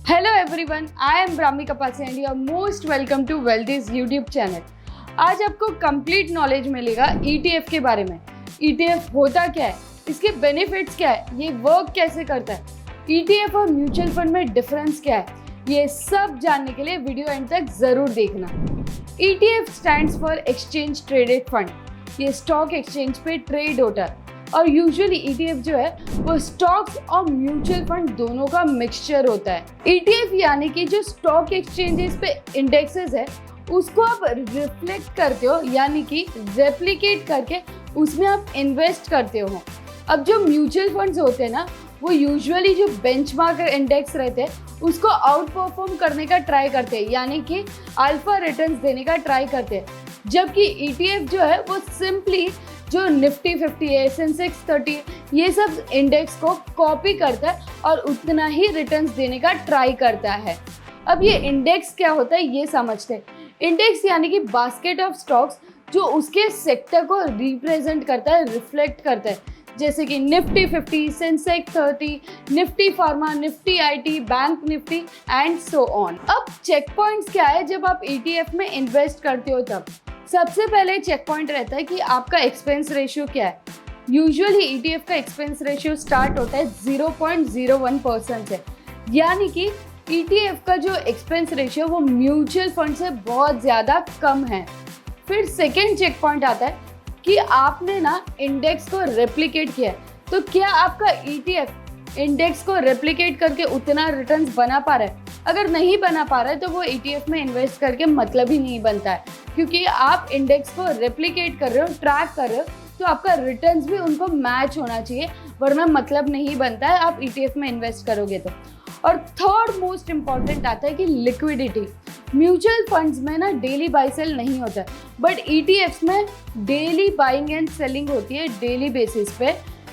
Hello everyone, I am Brahmi Kapasia and you are most welcome to Wealthies YouTube channel. आज आपको complete knowledge मिलेगा ETF के बारे में। ईटीएफ होता क्या है, इसके बेनिफिट्स क्या है, ये वर्क कैसे करता है, ईटीएफ और म्यूचुअल फंड में डिफरेंस क्या है, ये सब जानने के लिए वीडियो एंड तक ज़रूर देखना। ETF stands for exchange traded fund. ये स्टॉक एक्सचेंज पे ट्रेड होता है और यूजुअली ईटीएफ जो है वो स्टॉक्स और म्यूचुअल फंड दोनों का मिक्सचर होता है। ईटीएफ यानी कि जो स्टॉक एक्सचेंजेस पे इंडेक्सेस है उसको आप रिफ्लेक्ट करते हो, यानी कि रेप्लिकेट करके उसमें आप इन्वेस्ट करते हो। अब जो म्यूचुअल फंड्स होते हैं ना, वो यूजुअली जो बेंचमार्क इंडेक्स रहते हैं उसको आउट परफॉर्म करने का ट्राई करते हैं, यानी कि अल्फा रिटर्न्स देने का ट्राई करते हैं। जबकि ईटीएफ जो है वो सिंपली जो निफ्टी 50 है, सेंसेक्स 30, ये सब इंडेक्स को कॉपी करता है और उतना ही रिटर्न्स देने का ट्राई करता है। अब ये इंडेक्स क्या होता है ये समझते हैं। इंडेक्स यानी कि बास्केट ऑफ स्टॉक्स जो उसके सेक्टर को रिप्रेजेंट करता है, रिफ्लेक्ट करता है, जैसे कि Nifty 50, Sensex 30, Nifty pharma, Nifty IT, bank Nifty and so on. अब चेक पॉइंट्स क्या है जब आप ईटीएफ में इन्वेस्ट करते हो तब? सबसे पहले चेक पॉइंट रहता है कि आपका एक्सपेंस रेशियो क्या है। यूजुअली ईटीएफ का एक्सपेंस रेशियो स्टार्ट होता है 0.01% से, यानी कि ईटीएफ का जो एक्सपेंस रेशियो वो म्यूचुअल फंड से बहुत ज़्यादा कम है। फिर सेकेंड चेक पॉइंट आता है कि आपने ना इंडेक्स को रेप्लिकेट किया है, तो क्या आपका ईटीएफ इंडेक्स को रेप्लिकेट करके उतना रिटर्न्स बना पा रहा है। अगर नहीं बना पा रहा है तो वो ईटीएफ में इन्वेस्ट करके मतलब ही नहीं बनता है, क्योंकि आप इंडेक्स को रेप्लिकेट कर रहे हो, ट्रैक कर रहे हो, तो आपका रिटर्न्स भी उनको मैच होना चाहिए, वरना मतलब नहीं बनता है आप ईटीएफ में इन्वेस्ट करोगे तो। और थर्ड मोस्ट इम्पॉर्टेंट आता है कि लिक्विडिटी। म्यूचुअल फंड्स में ना डेली बाई सेल नहीं होता है, बट ईटीएफ्स में डेली बाइंग एंड सेलिंग होती है, डेली बेसिस पे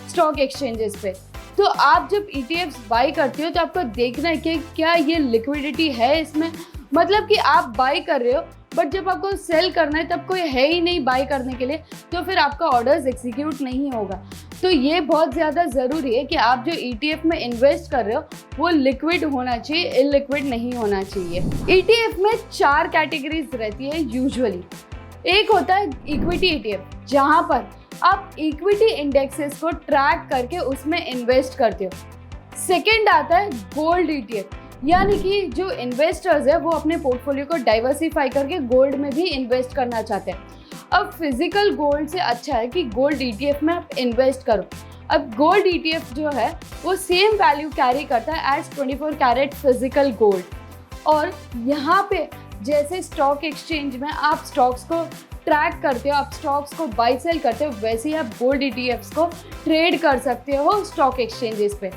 स्टॉक एक्सचेंजेस पे। तो आप जब ईटीएफ्स बाई करते हो तो आपको देखना है कि क्या ये लिक्विडिटी है इसमें, मतलब कि आप बाई कर रहे हो बट जब आपको सेल करना है तब कोई है ही नहीं बाई करने के लिए, तो फिर आपका ऑर्डर्स एग्जीक्यूट नहीं होगा। तो ये बहुत ज़्यादा ज़रूरी है कि आप जो ईटीएफ में इन्वेस्ट कर रहे हो वो लिक्विड होना चाहिए, इलिक्विड नहीं होना चाहिए। ईटीएफ में 4 कैटेगरीज रहती है यूजुअली। एक होता है इक्विटी ईटीएफ, जहाँ पर आप इक्विटी इंडेक्सेस को ट्रैक करके उसमें इन्वेस्ट करते हो। सेकेंड आता है गोल्ड ईटीएफ, यानी कि जो इन्वेस्टर्स है वो अपने पोर्टफोलियो को डाइवर्सिफाई करके गोल्ड में भी इन्वेस्ट करना चाहते हैं। अब फिजिकल गोल्ड से अच्छा है कि गोल्ड ईटीएफ में आप इन्वेस्ट करो। अब गोल्ड ईटीएफ जो है वो सेम वैल्यू कैरी करता है एज 24 कैरेट फिजिकल गोल्ड। और यहाँ पे जैसे स्टॉक एक्सचेंज में आप स्टॉक्स को ट्रैक करते हो, आप स्टॉक्स को बाई सेल करते हो, वैसे ही आप गोल्ड ईटीएफ्स को ट्रेड कर सकते हो स्टॉक एक्सचेंजेस पे।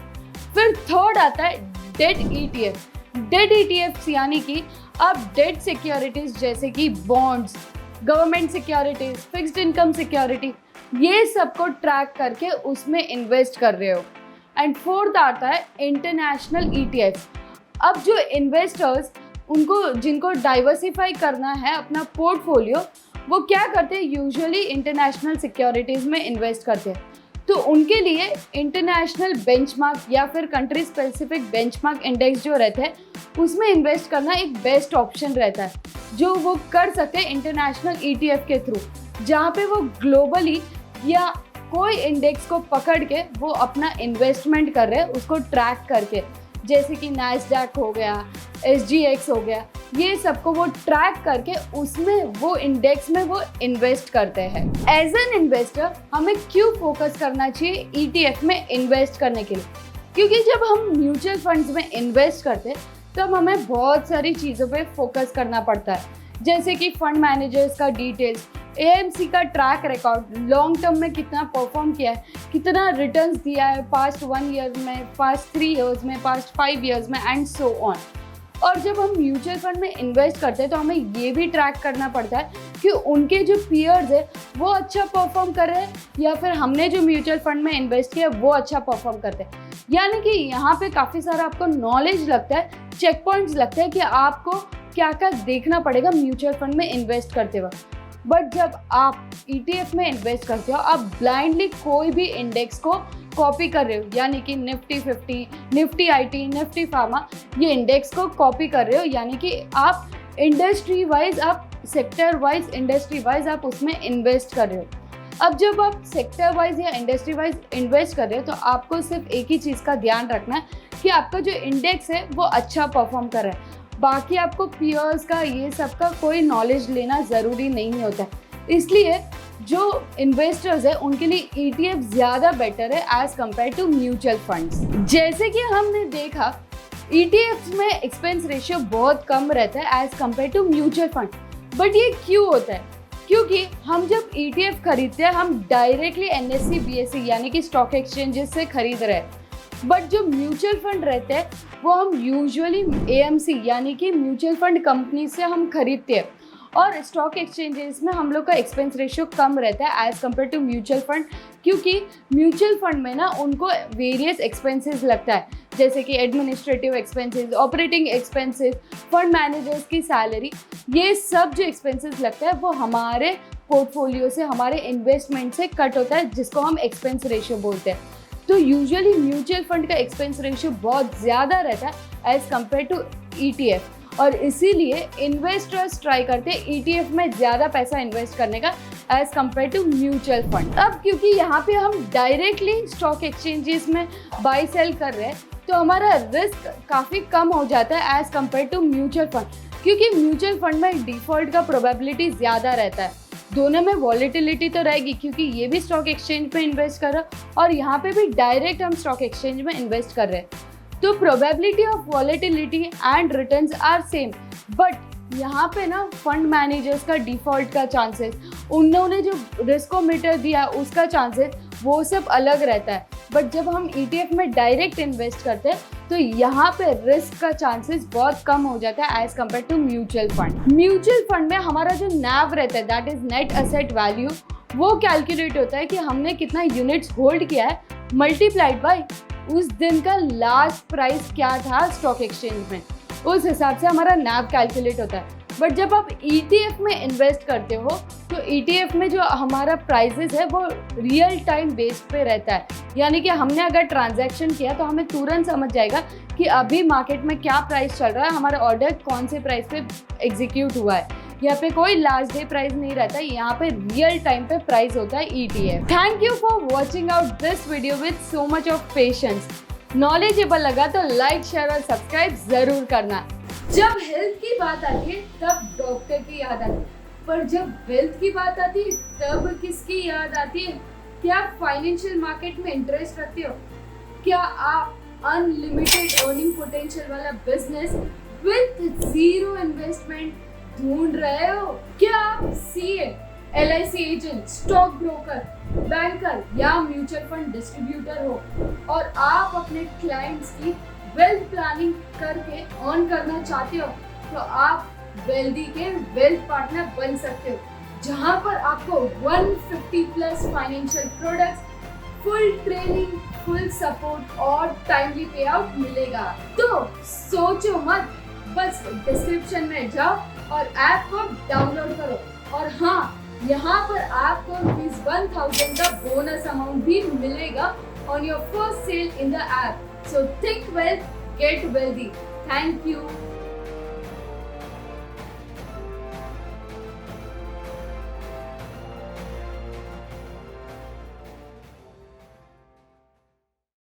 फिर थर्ड आता है डेट ईटीएफ। डेट ईटीएफ्स यानी कि आप डेट सिक्योरिटीज जैसे कि bonds, government securities, fixed income security, ये सबको ट्रैक करके उसमें इन्वेस्ट कर रहे हो। एंड फोर्थ आता है इंटरनेशनल ईटीएफ। अब जो इन्वेस्टर्स उनको जिनको डाइवर्सिफाई करना है अपना पोर्टफोलियो, वो क्या करते हैं, यूजुअली इंटरनेशनल सिक्योरिटीज़ में इन्वेस्ट करते हैं। तो उनके लिए इंटरनेशनल बेंचमार्क या फिर कंट्री स्पेसिफिक बेंचमार्क इंडेक्स जो रहते हैं उसमें इन्वेस्ट करना एक बेस्ट ऑप्शन रहता है, जो वो कर सकते हैं इंटरनेशनल ईटीएफ के थ्रू, जहाँ पे वो ग्लोबली या कोई इंडेक्स को पकड़ के वो अपना इन्वेस्टमेंट कर रहे हैं उसको ट्रैक करके, जैसे कि नैस्डैक हो गया, SGX हो गया, ये सबको वो ट्रैक करके उसमें वो इंडेक्स में वो इन्वेस्ट करते हैं। एज एन इन्वेस्टर हमें क्यों फोकस करना चाहिए ईटीएफ में इन्वेस्ट करने के लिए? क्योंकि जब हम म्यूचुअल फंड्स में इन्वेस्ट करते हैं तब हमें बहुत सारी चीज़ों पे फोकस करना पड़ता है, जैसे कि फंड मैनेजर्स का डिटेल्स, एएमसी का ट्रैक रिकॉर्ड, लॉन्ग टर्म में कितना परफॉर्म किया है, कितना रिटर्न्स दिया है पास्ट 1 ईयर में, पास्ट 3 ईयर्स में, पास्ट 5 ईयर्स में एंड सो ऑन। और जब हम म्यूचुअल फंड में इन्वेस्ट करते हैं तो हमें ये भी ट्रैक करना पड़ता है कि उनके जो पीयर्स है वो अच्छा परफॉर्म कर रहे हैं या फिर हमने जो म्यूचुअल फंड में इन्वेस्ट किया वो अच्छा परफॉर्म करते हैं। यानी कि यहाँ पे काफ़ी सारा आपको नॉलेज लगता है, चेक पॉइंट्स लगते हैं कि आपको क्या क्या देखना पड़ेगा म्यूचुअल फंड में इन्वेस्ट करते वक्त। बट जब आप ईटीएफ में इन्वेस्ट करते हो आप ब्लाइंडली कोई भी इंडेक्स को कॉपी कर रहे हो, यानी कि Nifty 50, Nifty IT, Nifty pharma, ये इंडेक्स को कॉपी कर रहे हो, यानी कि आप इंडस्ट्री वाइज, आप सेक्टर वाइज, इंडस्ट्री वाइज आप उसमें इन्वेस्ट कर रहे हो। अब जब आप सेक्टर वाइज या इंडस्ट्री वाइज इन्वेस्ट कर रहे हो तो आपको सिर्फ एक ही चीज़ का ध्यान रखना है कि आपका जो इंडेक्स है वो अच्छा परफॉर्म कर रहा है। बाकी आपको पीयर्स का ये सब का कोई नॉलेज लेना ज़रूरी नहीं होता है। इसलिए जो इन्वेस्टर्स है उनके लिए ETF ज़्यादा बेटर है as compare to mutual funds. जैसे कि हमने देखा ETFs में एक्सपेंस रेशियो बहुत कम रहता है as compare to mutual fund. But ये क्यों होता है? क्योंकि हम जब ETF खरीदते हैं हम डायरेक्टली NSE BSE यानी कि स्टॉक एक्सचेंजेस से खरीद रहे हैं। बट जो म्यूचुअल फंड रहते हैं वो हम यूजुअली AMC यानी कि म्यूचुअल फंड कंपनी से हम खरीदते हैं, और स्टॉक एक्सचेंजेस में हम लोग का एक्सपेंस रेशियो कम रहता है as compare to mutual fund. क्योंकि म्यूचुअल फंड में ना उनको वेरियस एक्सपेंसेस लगता है, जैसे कि administrative expenses, operating expenses, fund managers की सैलरी, ये सब जो एक्सपेंसेस लगता है वो हमारे पोर्टफोलियो से, हमारे इन्वेस्टमेंट से कट होता है, जिसको हम एक्सपेंस रेशियो बोलते हैं। तो यूजुअली म्यूचुअल फंड का एक्सपेंस रेशियो बहुत ज़्यादा रहता है एज़ कम्पेयर टू ETF, और इसीलिए इन्वेस्टर्स ट्राई करते हैं ETF में ज़्यादा पैसा इन्वेस्ट करने का as compare to mutual fund. अब क्योंकि यहाँ पे हम डायरेक्टली स्टॉक एक्सचेंजेस में बाई सेल कर रहे हैं तो हमारा रिस्क काफ़ी कम हो जाता है as compare to mutual fund, क्योंकि म्यूचुअल फंड में डिफ़ॉल्ट का प्रोबेबिलिटी ज़्यादा रहता है। दोनों में वॉलेटिलिटी तो रहेगी क्योंकि ये भी स्टॉक एक्सचेंज में इन्वेस्ट कर रहा है और यहाँ पे भी डायरेक्ट हम स्टॉक एक्सचेंज में इन्वेस्ट कर रहे हैं, तो probability of volatility and returns are same. But यहाँ पे ना फंड मैनेजर्स का डिफ़ॉल्ट का चांसेस, उन्होंने जो रिस्कोमीटर दिया उसका चांसेस, वो सब अलग रहता है। बट जब हम ETF में डायरेक्ट इन्वेस्ट करते हैं तो यहाँ पे रिस्क का चांसेस बहुत कम हो जाता है as compare to mutual fund. Mutual fund में हमारा जो NAV रहता है, that is net asset value, वो कैलकुलेट होता है कि हमने कितना यूनिट्स होल्ड किया है मल्टीप्लाइड बाय उस दिन का लास्ट प्राइस क्या था स्टॉक एक्सचेंज में, उस हिसाब से हमारा NAV कैलकुलेट होता है। बट जब आप ETF में इन्वेस्ट करते हो तो ETF में जो हमारा प्राइसेस है वो रियल टाइम बेस्ड पे रहता है, यानी कि हमने अगर ट्रांजैक्शन किया तो हमें तुरंत समझ जाएगा कि अभी मार्केट में क्या प्राइस चल रहा है, हमारा ऑर्डर कौन से प्राइस पे एग्जीक्यूट हुआ है। यहाँ पे कोई लास्ट डे प्राइस नहीं रहता है, यहाँ पे रियल टाइम पे प्राइस होता है ETF। Thank you for watching out this video with so much of patience. Knowledgeable लगा तो लाइक, शेयर और सब्सक्राइब जरूर करना। जब हेल्थ की बात आती है तब डॉक्टर की याद आती है, पर जब वेल्थ की बात आती है तब किसकी याद आती है? क्या आप फाइनेंशियल मार्केट में इंटरेस्ट रखते हो? क्या आप अनलिमिटेड अर्निंग पोटेंशियल वाला बिजनेस विद जीरो इन्वेस्टमेंट ढूंढ रहे हो? क्या आप CA, LIC agent, stock broker, banker या म्यूचुअल फंड डिस्ट्रीब्यूटर हो और आप अपने क्लाइंट्स की वेल्थ प्लानिंग करके अर्न करना चाहते हो, तो आप वेल्दी के वेल्थ पार्टनर बन सकते हो, जहां पर आपको 150 plus financial products, full training, full support और टाइमली पे आउट मिलेगा। तो सोचो मत, बस डिस्क्रिप्शन में जाओ और ऐप को डाउनलोड करो। और हाँ, यहाँ पर आपको ₹1000 का बोनस अमाउंट भी मिलेगा on your first sale in the app. So think wealth, get wealthy. Thank you.